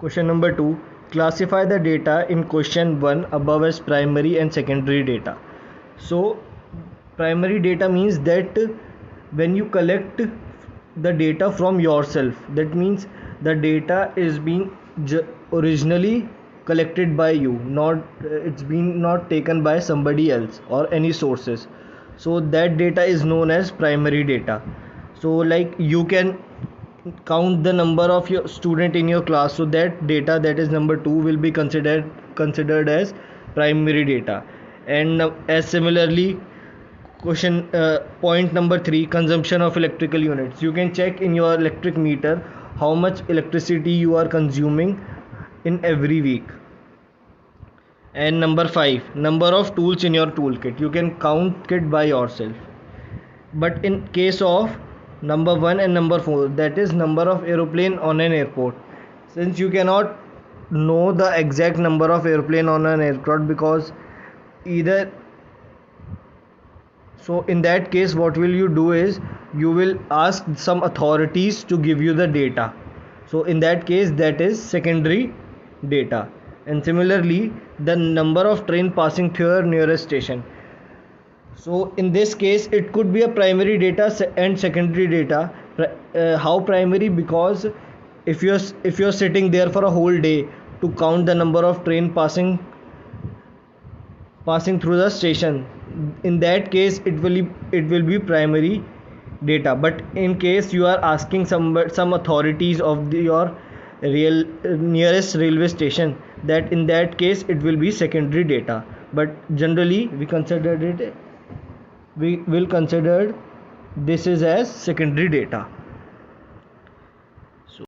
Question number 2. Classify the data in question 1 above as primary and secondary data. So, primary data means that when you collect the data from yourself, that means the data is being originally collected by you, not it's been not taken by somebody else or any sources. So that data is known as primary data. So like you can count the number of your student in your class, so that data, that is number 2, will be considered as primary data. And as similarly, question point number 3, consumption of electrical units. You can check in your electric meter how much electricity you are consuming in every week. And number 5, number of tools in your toolkit. You can count it by yourself. But in case of number 1 and number 4, that is number of aeroplane on an airport, since you cannot know the exact number of airplane on an aircraft, because either, so in that case what will you do is you will ask some authorities to give you the data. So in that case, that is secondary data. And similarly, the number of train passing through your nearest station. So in this case it could be a primary data and secondary data. How primary? Because if you're sitting there for a whole day to count the number of train passing through the station, in that case it will be primary data. But in case you are asking some authorities of your real nearest railway station, that in that case it will be secondary data. But generally we will consider this is as secondary data.